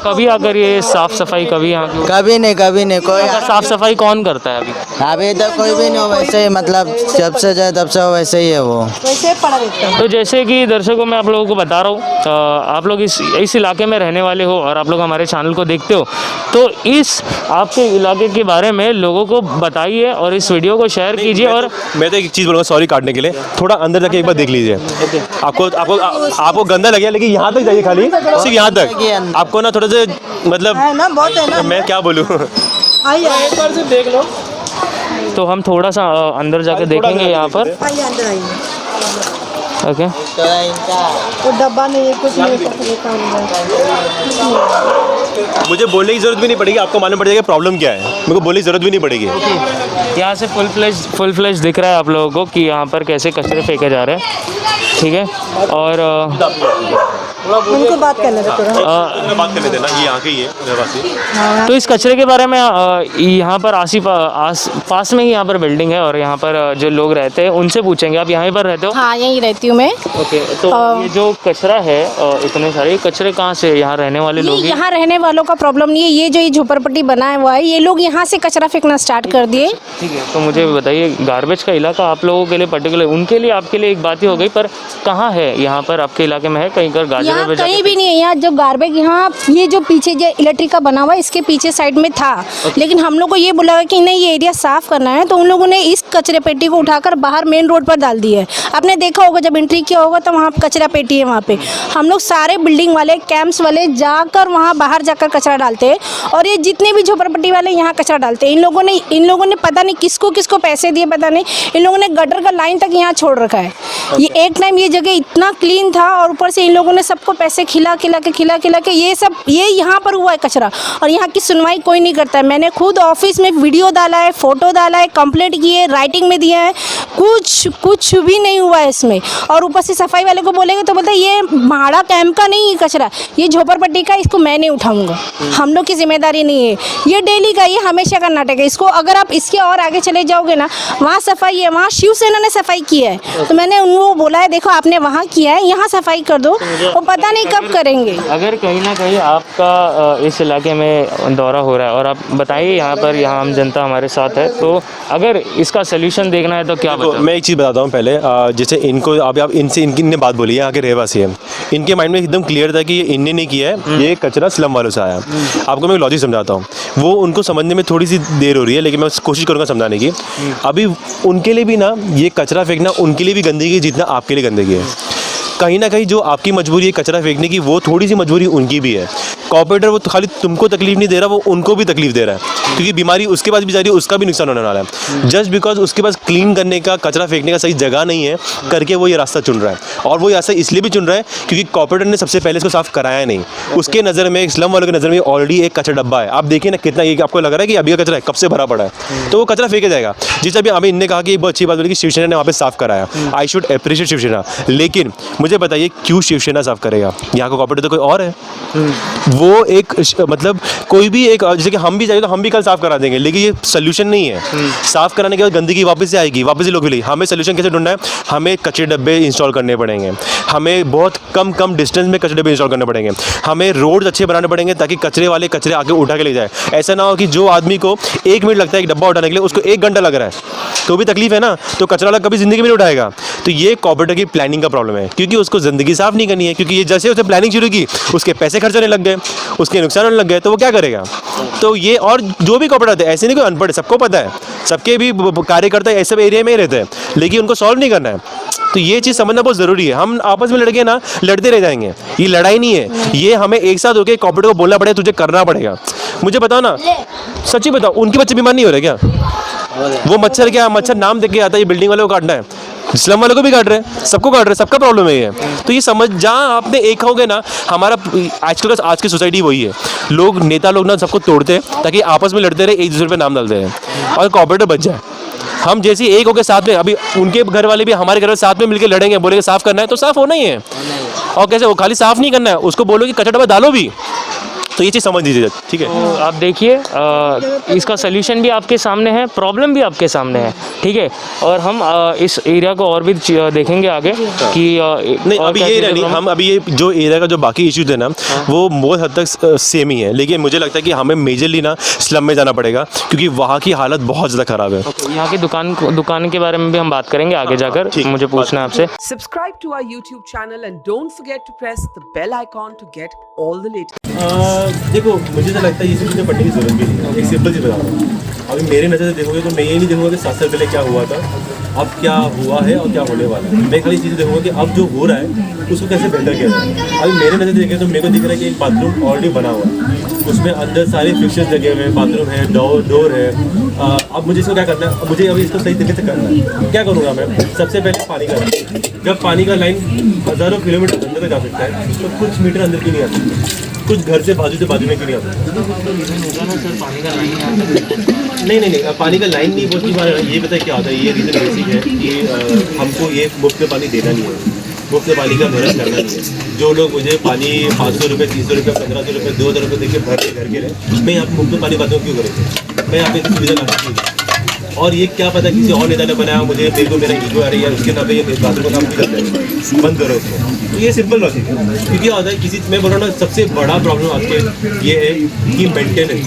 कभी आकर ये साफ सफाई कभी यहाँ की? कभी नहीं कोई साफ सफाई कौन करता है अभी? तो कोई भी नहीं, वैसे ही मतलब जब से जाए तब से वैसे ही है वो। तो जैसे कि दर्शकों मैं आप लोगों को बता रहा हूँ, आप लोग इस इलाके में रहने वाले हो और आप लोग हमारे चैनल को देखते हो, तो इस आपके इलाके के बारे में लोगों को बताइए और इस वीडियो को शेयर कीजिए। और मैं तो एक चीज़ बोलूँगा, सॉरी काटने के लिए, थोड़ा अंदर जाके एक बार देख लीजिए। आपको गंदा लगे, लेकिन यहाँ तक जाइए, खाली सिर्फ यहाँ तक। आपको ना थोड़ा सा मतलब है ना, बहुत है ना, मैं क्या बोलूँ। आइए एक बार से देख लो। तो हम थोड़ा सा अंदर जाके देखेंगे यहाँ पर। आइए अंदर आइए। ओके, वो डब्बा नहीं है, कुछ नहीं है। मुझे बोलने की जरूरत भी नहीं पड़ेगी, आपको मालूम पड़ जाएगा प्रॉब्लम क्या है। मेरे को बोलने की जरूरत भी नहीं पड़ेगी। यहाँ से फुल फ्लेज दिख रहा है आप लोगों को कि यहाँ पर कैसे कचरे फेंके जा रहे हैं, ठीक है। और उनको बात करने दो थोड़ा। बात करने देना, ये यहाँ के ही है रहवासी। तो इस कचरे के बारे में यहाँ पर पास में ही यहाँ पर बिल्डिंग है और यहाँ पर जो लोग रहते हैं उनसे पूछेंगे। आप यहाँ पर रहते हो? हाँ, यहीं रहती हूँ मैं। ओके, तो ये जो कचरा है, इतने सारे कचरे कहाँ से? यहाँ रहने वाले लोग? यहाँ रहने वालों का प्रॉब्लम नहीं है, ये जो ये झोपड़पट्टी बनाया हुआ है, ये लोग यहाँ से कचरा फेंकना स्टार्ट कर दिए। ठीक है, तो मुझे बताइए गार्बेज का इलाका आप लोगों के लिए पर्टिकुलर, उनके लिए आपके लिए एक बात ही हो गई, पर कहाँ है? यहाँ पर आपके इलाके में है कहीं कर गाजर? यहाँ कहीं भी नहीं है। यहाँ जो गार्बेज, यहाँ ये जो पीछे जो इलेक्ट्रिक का बना हुआ है इसके पीछे साइड में था, लेकिन हम लोग को ये बोला कि नहीं ये एरिया साफ करना है, तो उन लोगों ने इस कचरे पेटी को उठाकर बाहर मेन रोड पर डाल दिया है। आपने देखा होगा जब एंट्री किया होगा तो वहाँ कचरा पेटी है, वहाँ पे हम लोग सारे बिल्डिंग वाले, कैंप्स वाले जाकर वहाँ बाहर जाकर कचरा डालते हैं, और ये जितने भी झोपड़पट्टी वाले यहाँ कचरा डालते हैं। इन लोगों ने पता नहीं किसको पैसे दिए, पता नहीं, इन लोगों ने गटर का लाइन तक यहाँ छोड़ रखा है। ये एक टाइम ये जगह इतना क्लीन था, और ऊपर से इन लोगों ने सबको पैसे खिला के ये यहाँ पर हुआ है कचरा, और यहाँ की सुनवाई कोई नहीं करता है। मैंने खुद ऑफिस में वीडियो डाला है, फोटो डाला है, कंप्लेंट की है, राइटिंग में दिया है, कुछ भी नहीं हुआ है इसमें। और ऊपर से सफाई वाले को बोलेंगे तो बोलते ये म्हाड़ा कैंप का नहीं है कचरा, ये झोपड़पट्टी का, इसको मैं नहीं उठाऊंगा, हम लोग की जिम्मेदारी नहीं है, ये डेली का, ये हमेशा का नाटक है। इसको अगर आप इसके और आगे चले जाओगे ना, वहाँ सफाई है, वहाँ शिवसेना ने सफाई की है, तो मैंने उनको बोला है देखो आपने वहाँ किया है, यहाँ सफाई कर दो। और पता नहीं कब करेंगे। अगर कहीं ना कहीं आपका इस इलाके में दौरा हो रहा है और आप बताइए यहाँ पर यहाँ आम जनता हमारे साथ है, तो अगर इसका सोल्यूशन देखना है तो क्या तो बताओ? मैं एक चीज़ बताता हूँ पहले, जैसे इनको अभी आप इनसे इनने बात बोली है, यहाँ के रहवासी है, इनके माइंड में एकदम क्लियर था कि ये इनने नहीं किया है, ये कचरा स्लम वालों से आया। आपको मैं लॉजिक समझाता हूँ, वो उनको समझने में थोड़ी सी देर हो रही है, लेकिन मैं कोशिश करूँगा समझाने की। अभी उनके लिए भी ना ये कचरा फेंकना उनके लिए भी गंदगी है जितना आपके लिए गंदगी है। कहीं ना कहीं जो आपकी मजबूरी है कचरा फेंकने की, वो थोड़ी सी मजबूरी उनकी भी है। कॉर्पोरेटर वो खाली तुमको तकलीफ नहीं दे रहा, वो उनको भी तकलीफ दे रहा है, क्योंकि बीमारी उसके पास भी जा रही है, उसका भी नुकसान होने वाला है। जस्ट बिकॉज उसके पास क्लीन करने का, कचरा फेंकने का सही जगह नहीं है करके वो ये रास्ता चुन रहा है। और वो रास्ता इसलिए भी चुन रहा है क्योंकि कॉर्पोरेटर ने सबसे पहले इसको साफ कराया नहीं। उसके नज़र में, स्लम वालों की नज़र में ऑलरेडी एक कचरा डब्बा है। आप देखिए ना कितना, ये आपको लग रहा है कि अभी का कचरा है, कब से भरा पड़ा है, तो वो कचरा फेंका जाएगा। जिस अभी इनने कहा कि बहुत अच्छी बात बोली कि शिवसेना ने वहाँ पे साफ कराया, आई शुड अप्रिशिएट शिवसेना। लेकिन मुझे बताइए क्यों शिवसेना साफ करेगा? यहाँ का कॉर्पोरेटर तो कोई और है। वो एक मतलब कोई भी एक, जैसे कि हम भी जाएंगे तो हम भी कल साफ करा देंगे, लेकिन ये सोल्यूशन नहीं है। साफ कराने के बाद गंदगी वापस से आएगी, वापस से लोग मिलेगी। हमें सोल्यूशन कैसे ढूंढना है? हमें कचरे डब्बे इंस्टॉल करने पड़ेंगे, हमें बहुत कम डिस्टेंस में कचरे डब्बे इंस्टॉल करने पड़ेंगे, हमें रोड अच्छे बनाने पड़ेंगे ताकि कचरे वाले कचरे आके उठा के ले जाए। ऐसा ना हो कि जो आदमी को 1 मिनट लगता है एक डब्बा उठाने के लिए, उसको 1 घंटा लग रहा है, तो भी तकलीफ है ना। तो कचरा वाला कभी जिंदगी में नहीं उठाएगा। तो ये कॉर्पोरेटर की प्लानिंग का प्रॉब्लम है, क्योंकि उसको जिंदगी साफ नहीं करनी है। क्योंकि ये जैसे उसने प्लानिंग शुरू की, उसके पैसे खर्च होने लग गए, उसके नुकसान होने लग गए, तो वो क्या करेगा? तो ये, और जो भी कॉर्पोरेटर है, ऐसे नहीं कोई अनपढ़ है, सबको पता है, सबके भी कार्यकर्ता ऐसे एरिया में ही रहते हैं, लेकिन उनको सॉल्व नहीं करना है। तो ये चीज़ समझना बहुत ज़रूरी है। हम आपस में लड़के ना लड़ते रह जाएंगे, ये लड़ाई नहीं है, ये हमें एक साथ होकर कॉर्पोरेटर को बोलना पड़ेगा, तुझे करना पड़ेगा। मुझे बताओ ना, सच्ची बताओ, उनके बच्चे बीमार नहीं हो रहे क्या? वो मच्छर क्या, मच्छर नाम देख के आता है, ये बिल्डिंग वाले को काटना है, स्लम वालों को भी काट रहे हैं, सबको काट रहे हैं, सबका प्रॉब्लम है ये। तो ये समझ, जहाँ आपने एक होगे ना, हमारा आजकल का आज की सोसाइटी वही है। लोग, नेता लोग ना सबको तोड़ते हैं ताकि आपस में लड़ते रहे, एक दूसरे पे नाम डालते रहे और कॉर्पोरेटर बच जाए। हम जैसे एक होकर साथ में, अभी उनके घर वाले भी हमारे घर वाले साथ में मिलकर लड़ेंगे, बोलेंगे साफ करना है, तो साफ होना ही है। और कैसे? वो खाली साफ नहीं करना है, उसको बोलो कि कचरा डब्बा डालो भी। तो ये चीज़ समझ लीजिए, ठीक है? तो आप देखिए, इसका सलूशन भी आपके सामने है, प्रॉब्लम भी आपके सामने है, ठीक है। और हम इस एरिया को और भी देखेंगे आगे कि नहीं, अभी ये नहीं, हम अभी ये जो एरिया का जो बाकी इश्यूज है ना, वो बहुत हद तक सेम ही है। लेकिन मुझे लगता है कि हमें मेजरली ना स्लम में जाना पड़ेगा, क्योंकि वहाँ की हालत बहुत ज़्यादा ख़राब है। यहाँ की दुकान के बारे में भी हम बात करेंगे आगे जाकर। मुझे पूछना है आपसे। Subscribe to our YouTube channel and don't forget to press the bell icon to get all the latest. देखो, मुझे तो लगता है ये चीज़ें पढ़ने की जरूरत भी नहीं है। एक सिंपल चीज़ बताता हूँ, अभी मेरे नज़र से देखोगे तो मैं ये नहीं देखूँगा कि 7 साल पहले क्या हुआ था, अब क्या हुआ है और क्या होने वाला है। मैं खाली चीज़ें देखूँगा कि अब जो हो रहा है उसको कैसे बेहतर किया जाए। अभी मेरे नज़र से देखें तो मेरे को दिख रहा है कि एक बाथरूम ऑलरेडी बना हुआ है, उसमें अंदर सारे फिक्चर्स लगे हुए हैं, बाथरूम है, डोर है। अब मुझे इसको क्या करना है? मुझे अभी इसको सही तरीके से करना है। क्या करूँगा मैं? सबसे पहले पानी का, जब पानी का लाइन हज़ारों किलोमीटर अंदर तक जा सकता है, तो कुछ मीटर अंदर क्यों नहीं आ सकता? कुछ घर से बाजू में क्यों नहीं आ सकता? नहीं, पानी का लाइन नहीं बोलती बात है। ये पता है क्या होता है? ये रीज़न बेसिक है कि हमको ये मुफ्त में पानी देना नहीं है, मुफ्त में पानी का भरत करना नहीं है। जो लोग मुझे पानी 500 रुपये, 300 रुपये, 1500 रुपये, 2000 रुपये देके भर के घर के रहे, मैं यहाँ पर मुफ्त में पानी पाता हूँ, क्यों करें? मैं यहाँ पे सुविधा ला सकती हूँ। और ये क्या पता किसी और नेता ने बनाया, मुझे मेरे को मेरा ईगो आ रही है, उसके नाम पे ये बाथरूम का काम भी करता है, बंद करो उसको। तो ये सिंपल लॉजिक है। क्योंकि क्या होता है, किसी, मैं बोल रहा हूँ ना, सबसे बड़ा प्रॉब्लम आज के ये है कि मेंटेनेंस।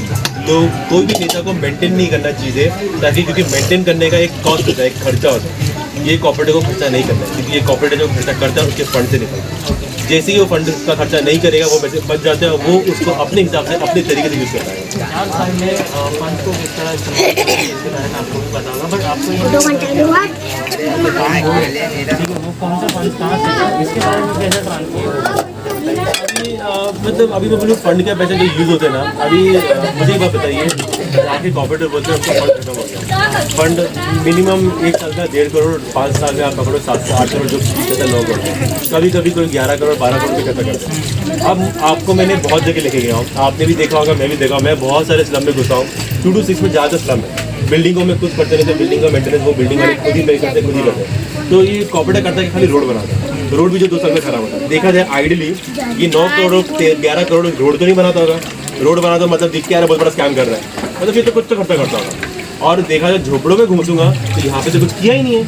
तो कोई भी नेता को मेंटेन नहीं करना चीज़ें, ताकि, क्योंकि मेंटेन करने का एक कॉस्ट होता है, एक खर्चा होता है। ये कॉर्पोरेटर को खर्चा नहीं करना है, क्योंकि ये कॉर्पोरेटर जो खर्चा करता है उसके फंड से निकलता है। जैसे ही वो फंड का खर्चा नहीं करेगा, वो पैसे बच जाते हैं, वो उसको अपने हिसाब से, अपने तरीके से यूज़ करता है। 4 साल में फंड को किस तरह इस्तेमाल करते हैं इसके बारे में आपको भी बताऊंगा, बट आपको ये वो कौन सा फंड कहाँ से, इसके बारे में कैसे ट्रांसफर? मतलब अभी मैं बोलूँ फंड के पैसे जो यूज़ होते हैं ना, अभी मुझे एक बात बताइए, आके कॉर्पोरेटर बोलते हैं उसका फंड खत्म हो गया। फंड मिनिमम 1 साल का 1.5 करोड़, 5 साल में आप पकड़ो 7 से 8 करोड़ जो जैसा लोग होते हैं, कभी कोई 11 करोड़ 12 करोड़ भी खर्चा करता है। अब आपको मैंने बहुत जगह लेके गया हूँ, आपने भी देखा होगा, मैं भी देखा हूँ, मैं बहुत सारे स्लम में घुसा हूँ। 2 to 6 में ज़्यादा स्लम है, बिल्डिंगों में कुछ करते नहीं, तो बिल्डिंग का मेंटेनेंस वो बिल्डिंग वाले खुद ही पे करते, खुद ही करते हैं। तो ये कॉर्पोरेटर करता है कि खाली रोड बनाता है, रोड भी जो 2 साल में खराब होता है। देखा जाए आइडियली ये 9 करोड़ 11 करोड़ रोड तो नहीं बनाता होगा, रोड बनाता मतलब दिख के आ रहा है बहुत बड़ा स्कैम कर रहा है, मतलब फिर तो कुछ तो खर्चा करता होगा। और देखा जाए झोपड़ों में घूसूंगा तो यहाँ पे तो कुछ किया ही नहीं है,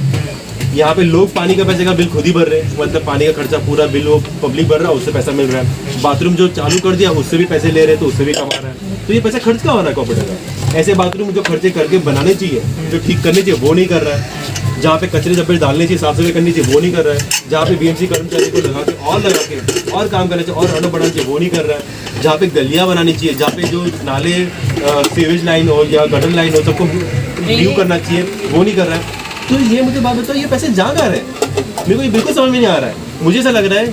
यहाँ पे लोग पानी का पैसे का बिल खुद ही भर रहे हैं, मतलब पानी का खर्चा पूरा बिल वो पब्लिक भर रहा है, उससे पैसा मिल रहा है। बाथरूम जो चालू कर दिया उससे भी पैसे ले रहे हैं, तो उससे भी कमा रहा है। तो ये पैसा खर्च कहाँ हो रहा है कॉर्पोरेटर का? ऐसे बाथरूम जो खर्चे करके बनाने चाहिए, जो ठीक करने चाहिए, वो नहीं कर रहा है। जहाँ पे कचरे डब्बे डालने चाहिए, साफ सफाई करनी चाहिए, वो नहीं कर रहा है। जहाँ पे बीएमसी कर्मचारी को लगा के और काम करना चाहिए और बढ़ाना चाहिए, वो नहीं कर रहा है। जहाँ पे गलियाँ बनानी चाहिए, जहाँ पे जो नाले सीवेज लाइन हो या गटर लाइन हो, सबको रिव्यू करना चाहिए, वो नहीं कर रहा है। तो ये मुझे बात बताओ, ये पैसे जहाँ कहाँ रहे हैं? मेरे को ये बिल्कुल समझ में नहीं आ रहा है। मुझे ऐसा लग रहा है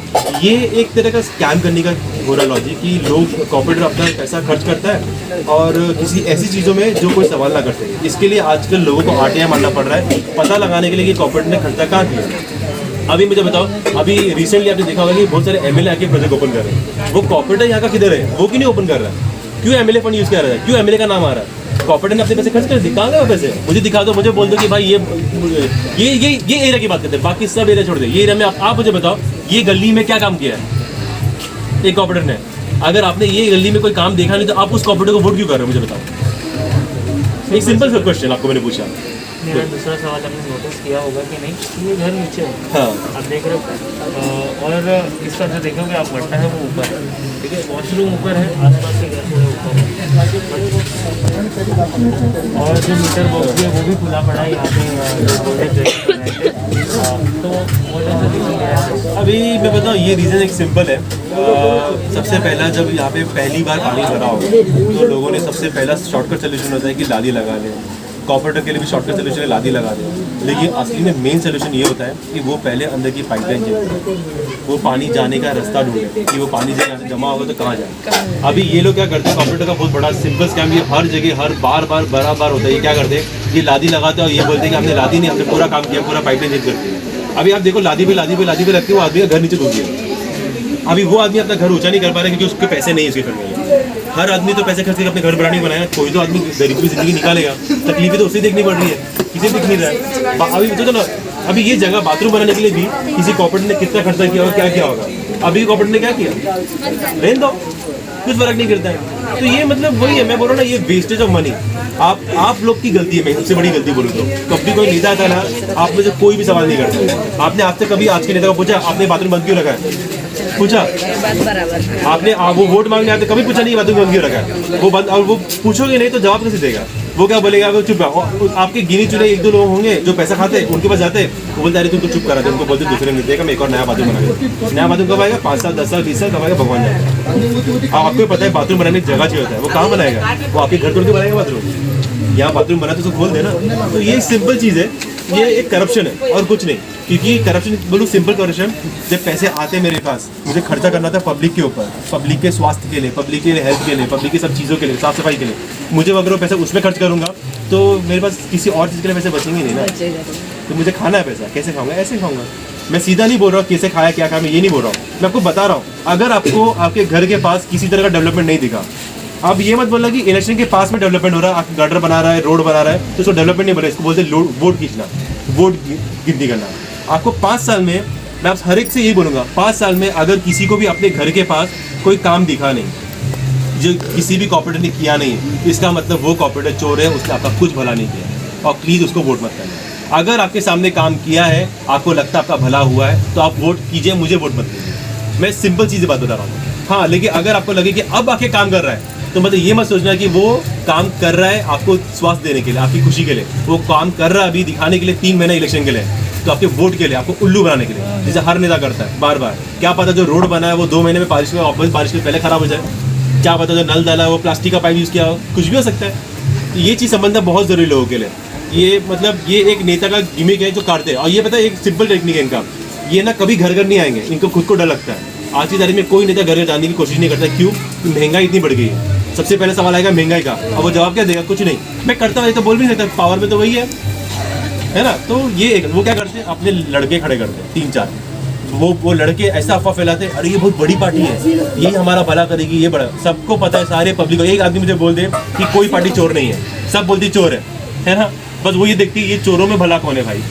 ये एक तरह का स्कैम करने का हो रहा लॉजिक कि लोग कॉर्पोरेटर अपना पैसा खर्च करता है और किसी ऐसी चीज़ों में जो कोई सवाल ना करते। इसके लिए आजकल लोगों को आटियाँ मारना पड़ रहा है पता लगाने के लिए कि कॉर्पोरेटर ने खर्चा कहाँ किया। अभी मुझे बताओ, अभी रिसेंटली आपने देखा होगा कि बहुत सारे एमएलए आके प्रोजेक्ट ओपन कर रहे हैं। वो कॉर्पोरेटर यहाँ का किधर है? वो क्यों नहीं ओपन कर रहा है? क्यों एमएलए फंड यूज़ कर रहा है? क्यों एमएलए का नाम आ रहा है? कॉर्पोरेटर ने अपने पैसे खर्च कर दिए, कहाँ गए पैसे? मुझे दिखा दो, मुझे बोल दो कि भाई ये एरिया की बात करते हैं, बाकी सब एरिया छोड़ दे। ये एरिया में आप मुझे बताओ, ये गली में क्या काम किया है एक कॉर्पोरेटर ने? अगर आपने ये गली में कोई काम देखा नहीं तो आप उस कॉर्पोरेटर को वोट क्यों कर रहे हो? मुझे बताओ। एक सिंपल सा क्वेश्चन आपको मैंने पूछा। मेरा दूसरा सवाल आपने नोटिस किया होगा कि नहीं, ये घर नीचे है, हाँ, आप देख रहे हो, और इसका जो देखोगे आप गड्ढा है वो ऊपर है, ठीक है, वॉशरूम ऊपर है, आसपास के घर थोड़े ऊपर है, और जो मीटर बॉक्स है वो भी खुला पड़ा है यहाँ पे। तो वो जैसे देखिए अभी मैं बताऊँ, ये रीज़न एक सिंपल है। सबसे पहला, जब यहाँ पे पहली बार पानी भरा होगा तो लोगों ने सबसे पहला शॉर्टकट सोल्यूशन होता है कि लादी लगा लें। कॉर्पोरेटर के लिए भी शॉर्टकट सोल्यूशन है लादी लगा दें, लेकिन असली में मेन सोल्यूशन ये होता है कि वो पहले अंदर की पाइपलाइन चेक, वो पानी जाने का रास्ता ढूंढे कि वो पानी जमा होगा तो कहाँ जाए। अभी ये लोग क्या करते हैं, कॉर्पोरेटर का बहुत बड़ा सिंपल स्कैम ये हर जगह हर बार बराबर होता है। ये क्या करते हैं, ये लादी लगाते हैं और ये बोलते हैं कि हमने लादी नहीं, हमने पूरा काम किया, पूरा पाइपलाइन चेक करते हैं। अभी आप देखो, लादी पे लगती है, वो आदमी का घर नीचे डूब गया। अभी वो आदमी अपना घर ऊंचा नहीं कर पा रहा क्योंकि उसके पैसे नहीं है उसके घर में। हर आदमी तो पैसे खर्च करके अपने घर बनाने बनाया, कोई तो आदमी गरीबी जिंदगी निकालेगा। तकलीफें तो उसे देखनी पड़ रही है, किसी दिख नहीं रहा है। अभी तो ना, अभी ये जगह बाथरूम बनाने के लिए भी किसी कॉर्पोरेट ने कितना खर्चा किया होगा, क्या किया होगा। अभी कॉर्पोरेट ने क्या किया, रहने दो, कुछ फर्क नहीं करता है। तो ये मतलब वही है, मैं बोल रहा हूँ ना, ये वेस्टेज ऑफ मनी आप लोग की गलती है। मैं सबसे बड़ी गलती बोलूँ तो कभी कोई नेता था ना, आप में से कोई भी सवाल नहीं करता। आपने आज तक कभी आज के नेता को पूछा आपने बाथरूम बंद क्यों रखा है? पूछा आपने? वो वोट मांगने आते कभी पूछा नहीं बाथरूम बंद क्यों रखा है? वो बंद, और वो पूछोगे नहीं तो जवाब कैसे देगा? वो क्या बोलेगा, वो चुप रहो। आपके गिने चुने एक दो लोग होंगे जो पैसा खाते, उनके पास जाते, वो बोलते अरे तुम तो चुप करा दे, उनको बोलते दूसरे ने देगा मैं एक और नया बाथरूम बनाएगा। नया बाथरूम कब आएगा? 5 साल 10 साल 20 साल कब आएगा? भगवान जाएगा। आपको पता है बाथरूम बनाने की जगह चाहिए होता है, वो कहाँ बनाएगा? वो आपके घर तोड़ के बनाएगा बाथरूम। यहाँ बाथरूम बना तो उसको खोल देना। तो ये सिंपल चीज़ है, ये एक करप्शन है और कुछ नहीं। क्योंकि करप्शन बोलूँ सिंपल करप्शन, जब पैसे आते मेरे पास, मुझे खर्चा करना था पब्लिक के ऊपर, पब्लिक के स्वास्थ्य के लिए, पब्लिक के हेल्थ के लिए, पब्लिक की सब चीज़ों के लिए, साफ सफाई के लिए। मुझे अगर वो पैसा उसमें खर्च करूँगा तो मेरे पास किसी और चीज़ के लिए पैसे बचेंगे नहीं ना। तो मुझे खाना है पैसा, कैसे खाऊंगा? ऐसे खाऊंगा। मैं सीधा नहीं बोल रहा हूँ कैसे खाया क्या खाया, मैं ये नहीं बोल रहा हूँ। मैं आपको बता रहा हूँ, अगर आपको आपके घर के पास किसी तरह का डेवलपमेंट नहीं दिखा, अब ये मत बोलना कि इलेक्शन के पास में डेवलपमेंट हो रहा है, आप गटर बना रहा है, रोड बना रहा है, तो उसको डेवलपमेंट नहीं बोला, इसको बोलते वोट खींचना, वोट गिनती करना। आपको 5 साल में, मैं आप हर एक से यही बोलूँगा, 5 साल में अगर किसी को भी अपने घर के पास कोई काम दिखा नहीं, जो किसी भी कॉर्पोरेटर ने किया नहीं, इसका मतलब वो कॉर्पोरेटर चोर है, उसने आपका कुछ भला नहीं किया। और प्लीज़ उसको वोट मत करना। अगर आपके सामने काम किया है, आपको लगता है आपका भला हुआ है, तो आप वोट कीजिए, मुझे वोट मत कीजिए। मैं सिंपल चीज़ें बात बता रहा हूँ। हाँ, लेकिन अगर आपको लगे कि अब आके काम कर रहा है, तो मतलब ये मत सोचना कि वो काम कर रहा है आपको स्वास्थ्य देने के लिए, आपकी खुशी के लिए। वो काम कर रहा है अभी दिखाने के लिए 3 महीना इलेक्शन के लिए, तो आपके वोट के लिए, आपको उल्लू बनाने के लिए, जैसे हर नेता करता है बार बार। क्या पता जो रोड बना है वो 2 महीने में बारिश के पहले खराब हो जाए। क्या पता जो नल डाला है वो प्लास्टिक का पाइप यूज़ किया हो, कुछ भी हो सकता है। तो ये चीज़ समझना बहुत ज़रूरी लोगों के लिए। ये मतलब ये एक नेता का गिमिक है जो काटते हैं। और ये पता है एक सिंपल टेक्निक है इनका, ये ना कभी घर नहीं आएंगे, इनको खुद को डर लगता है। आज की तारीख में कोई नेता घर जाने की कोशिश नहीं करता। क्यों? महंगाई इतनी बढ़ गई है। सबसे पहले सवाल आएगा महंगाई का, और वो जवाब क्या देगा? कुछ नहीं, मैं करता हूँ तो बोल भी नहीं सकता, पावर में तो वही है ना। तो ये वो क्या करते हैं, अपने लड़के खड़े करते हैं 3-4, वो लड़के ऐसा अफवाह फैलाते हैं, अरे ये बहुत बड़ी पार्टी है, ये हमारा भला करेगी, ये बड़ा। सबको पता है, सारे पब्लिक को। एक आदमी मुझे बोल दे कि कोई पार्टी चोर नहीं है, सब बोलती चोर है ना। बस वो ये देखती है ये चोरों में भला कौन है भाई।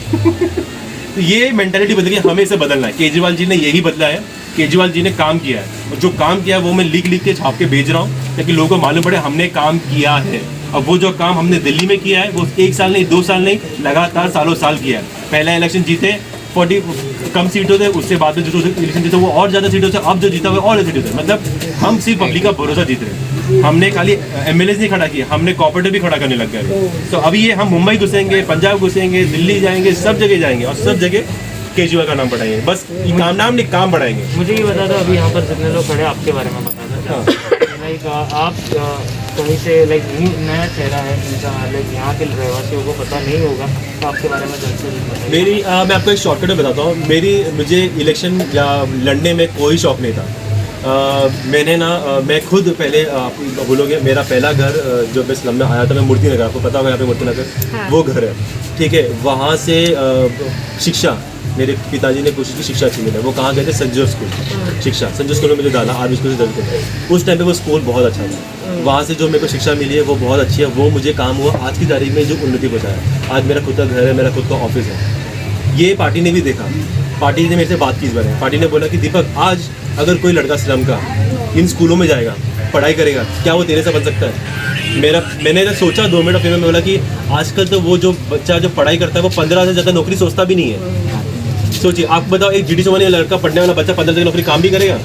तो ये मेंटालिटी बदल गई, हमें इसे बदलना है। केजरीवाल जी ने यही बदला है। केजरीवाल जी ने काम किया है, और जो काम किया है वो मैं लिख के छाप के भेज रहा हूँ, ताकि लोगों को मालूम पड़े हमने काम किया है। और वो जो काम हमने दिल्ली में किया है वो 1 साल नहीं 2 साल नहीं लगातार सालों साल किया है। पहला इलेक्शन जीते 40 कम सीटों थे, उससे बाद में जो इलेक्शन जीते वो और ज़्यादा सीटों से, अब जो जीता वो और ज़्यादा सीटों से। मतलब हम सिर्फ पब्लिक का भरोसा जीत रहे हैं। हमने खाली MLA नहीं खड़ा किया, हमने कॉर्पोरेटिव भी खड़ा करने लग गए। तो अभी ये हम मुंबई घुसेंगे, पंजाब घुसेंगे, दिल्ली जाएंगे, सब जगह जाएंगे और सब जगह केजरीवाल का नाम बढ़ाएंगे। बस काम नाम नहीं, काम बढ़ाएंगे। मुझे ये बता दो, अभी यहाँ पर जितने लोग खड़े हैं आपके बारे में बताना लाइक आप कहीं से लाइक नया चेहरा है इनका, लाइक यहाँ के रहवासियों को पता नहीं होगा, तो आपके बारे में जल्द से जल्द बताइए। मेरी मैं आपको एक शॉर्टकट में बताता हूँ। मुझे इलेक्शन या लड़ने में कोई शौक नहीं था। मैंने मैं खुद पहले आप बोलोगे मेरा पहला घर जो मैं स्लम में आया था, मैं मूर्ति नगर, आपको पता होगा यहाँ पे मूर्ति नगर वो घर है, ठीक है। वहाँ से शिक्षा मेरे पिताजी ने कोशिश की शिक्षा अच्छी मिले। वो कहाँ गए थे? संजय स्कूल शिक्षा, संजय स्कूल में मुझे डाला, आर्मी स्कूल से दर्ज। उस टाइम पे वो स्कूल बहुत अच्छा था। वहाँ से जो मेरे को शिक्षा मिली है वो बहुत अच्छी है। वो मुझे काम हुआ आज की तारीख में जो उन्नति पहुँचाया। आज मेरा खुद का घर है, मेरा खुद का ऑफिस है। ये पार्टी ने भी देखा, पार्टी ने मेरे से बात की इस बारे में। पार्टी ने बोला कि दीपक, आज अगर कोई लड़का स्लम का इन स्कूलों में जाएगा, पढ़ाई करेगा, क्या वो तेरे से बन सकता है? मैंने जब सोचा 2 मिनट फिर मैं बोला कि आजकल तो वो जो बच्चा जो पढ़ाई करता है वो 15 से ज़्यादा नौकरी सोचता भी नहीं है। सोचिए, आप बताओ, एक GD चौहान लड़का पढ़ने वाला बच्चा 15 से नौकरी काम भी करेगा?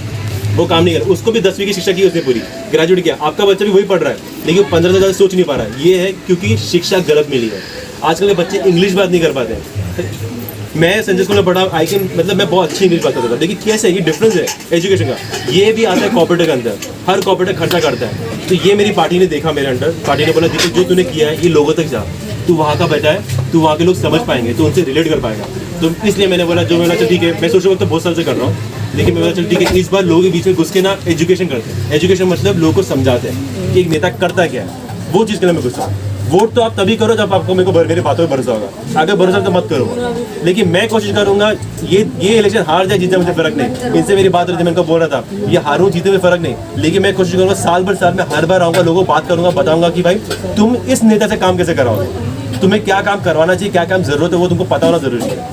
वो काम नहीं करेगा। उसको भी 10वीं की शिक्षा की उसने पूरी, ग्रेजुएट किया। आपका बच्चा भी वही पढ़ रहा है, लेकिन 15 से ज़्यादा सोच नहीं पा रहा है। ये है क्योंकि शिक्षा गलत मिली है। आजकल के बच्चे इंग्लिश बात नहीं कर पाते। मैं संजय स्कूल में पढ़ा, मतलब मैं बहुत अच्छी इंग्लिश बात करता था, लेकिन कैसे ये डिफरेंस है एजुकेशन का। ये भी आता है कॉर्पोरेट के अंदर, हर कॉर्पोरेट खर्चा करता है। तो ये मेरी पार्टी ने देखा मेरे अंडर। पार्टी ने बोला दीपक, जो तूने किया है ये लोगों तक जा, तू वहाँ का बेटा है, तू वहाँ के लोग समझ पाएंगे, तो उनसे रिलेट कर पाएगा। तो इसलिए मैंने बोला, जो मैंने ठीक है, मैं सोच रहा तो बहुत साल से कर रहा हूँ, लेकिन मैंने चल ठीक है, इस बार लोगों के बीच में घुस के ना एजुकेशन करते हैं। एजुकेशन मतलब लोगों को समझाते हैं कि एक नेता करता क्या है, वो चीज़ के लिए मैं घुसा। वोट तो आप तभी करो जब आपको मेरे को मेरी बातों में भरोसा होगा। अगर भरोसा तो मत करो, लेकिन मैं कोशिश करूंगा ये इलेक्शन हार जाए जीत जाए मुझे फर्क नहीं। इनसे मेरी बात रही थी, मैं इनको बोल रहा था ये हारूं जीते में फर्क नहीं, लेकिन मैं कोशिश करूंगा साल भर साल में हर बार आऊँगा, लोगों को बात करूंगा, बताऊंगा कि भाई तुम इस नेता से काम कैसे कराओगे, तुम्हें क्या काम करवाना चाहिए, क्या काम जरूरत है, वो तुमको पता होना जरूरी है।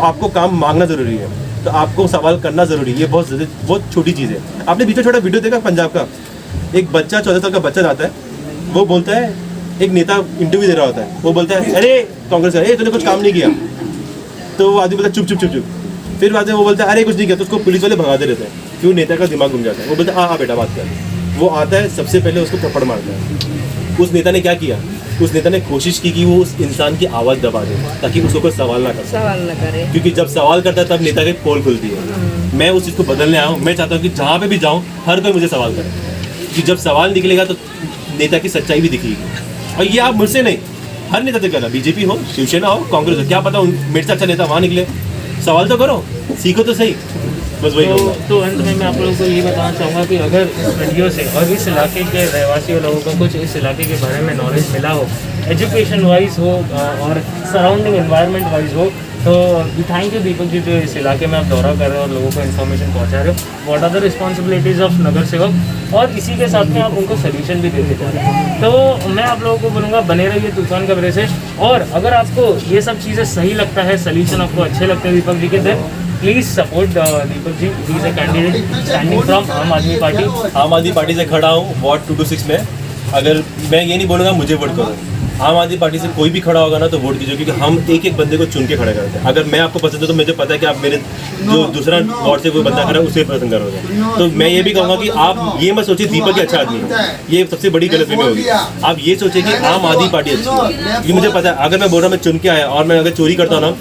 आपको काम मांगना जरूरी है, तो आपको सवाल करना जरूरी है। ये बहुत छोटी चीज़ है। आपने बीच में छोटा वीडियो देखा पंजाब का, एक बच्चा 14 साल का बच्चा जाता है, वो बोलता है, एक नेता इंटरव्यू दे रहा होता है, वो बोलता है अरे कांग्रेस का, तूने कुछ काम नहीं किया, तो वो आदमी बोलता है चुप चुप चुप चुप। फिर बाद में वो बोलता है अरे कुछ नहीं किया, तो उसको पुलिस वाले भगाते रहते हैं, क्यों? नेता का दिमाग घूम जाता है। वो बोलता है हाँ बेटा बात कर। वो आता है, सबसे पहले उसको थप्पड़ मारता है। उस नेता ने क्या किया? उस नेता ने कोशिश की कि वो उस इंसान की आवाज़ दबा दे, ताकि उसको कोई सवाल ना करे। क्योंकि जब सवाल करता है तब नेता की पोल खुलती है। मैं उस चीज़ को बदलने आया हूँ। मैं चाहता हूँ कि जहाँ पे भी जाऊँ हर कोई मुझे सवाल करे, कि जब सवाल निकलेगा तो नेता की सच्चाई भी दिखेगी। और ये आप मुझसे नहीं, हर नेता से करना, बीजेपी हो, शिवसेना हो, कांग्रेस हो, क्या पता मेरे से अच्छा नेता वहाँ निकले। सवाल तो करो, सीखो तो सही, बस वही कहूँगा। तो अंत में मैं आप लोगों को ये बताना चाहूँगा कि अगर इस वीडियो से और इस इलाके के रहवासी लोगों को कुछ इस इलाके के बारे में नॉलेज मिला हो, एजुकेशन वाइज हो और सराउंडिंग एनवायरनमेंट वाइज हो, तो थैंक यू दीपक जी, जो इस इलाके में आप दौरा कर रहे हो और लोगों को इन्फॉर्मेशन पहुंचा रहे हो। What are the responsibilities of nagar sevak, और इसी के साथ में आप उनको सोल्यूशन भी देते जा रहे हो। तो मैं आप लोगों को बोलूँगा बने रहिए तूफान खबरें से, और अगर आपको ये सब चीज़ें सही लगता है, सोल्यूशन आपको अच्छे लगते हैं दीपक जी के, then please support Deepak ji. He is a candidate standing from Aam Aadmi party. आम आदमी पार्टी से खड़ा हूँ वार्ड 226 में। अगर मैं ये नहीं बोलूँगा मुझे वोट करो, आम आदमी पार्टी से कोई भी खड़ा होगा ना तो वोट कीजिए, क्योंकि हम एक एक बंदे को चुन के खड़ा करते हैं। अगर मैं आपको पसंद है तो मुझे पता है कि आप मेरे जो दूसरा वार्ड से कोई बंदा खड़ा है उसे पसंद करोगे। तो मैं ये भी कहूँगा कि आप ये मत सोचिए दीपक ही अच्छा आदमी है, ये सबसे बड़ी गलतफहमी होगी। आप ये सोचिए कि आम आदमी पार्टी अच्छी है, क्योंकि मुझे पता है अगर मैं बोल रहा मैं चुन के आया और मैं अगर चोरी करता हूँ ना,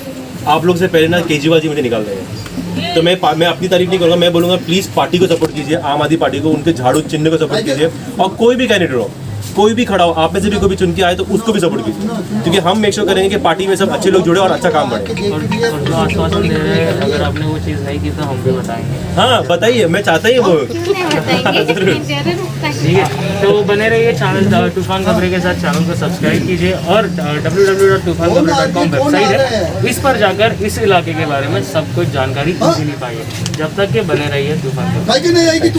आप लोग से पहले ना केजरीवाल जी मुझे निकाल देंगे। तो मैं अपनी तारीफ नहीं करूँगा, मैं बोलूँगा प्लीज़ पार्टी को सपोर्ट कीजिए, आम आदमी पार्टी को, उनके झाड़ू चिन्ह को सपोर्ट कीजिए, और कोई भी कैंडिडेट हो, कोई भी खड़ा हो, आप में से भी कोई भी चुन के आए तो उसको भी सपोर्ट कीजिए, क्योंकि हम मेक श्योर करेंगे कि पार्टी में सब अच्छे लोग जुड़े और अच्छा काम बढ़े। और जो आश्वासन दे रहे हैं, अगर आपने वो चीज़ नहीं की तो हम भी बताएंगे। हाँ बताइए, मैं चाहता ही वो। ठीक है, तो बने रहिए चैनल तूफान खबरें के साथ, चैनल को सब्सक्राइब कीजिए, और www.tufankhbare.com वेबसाइट है, इस पर जाकर इस इलाके के बारे में सब कुछ जानकारी इजीली पाइए। जब तक के बने रहिए तूफान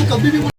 खबरें।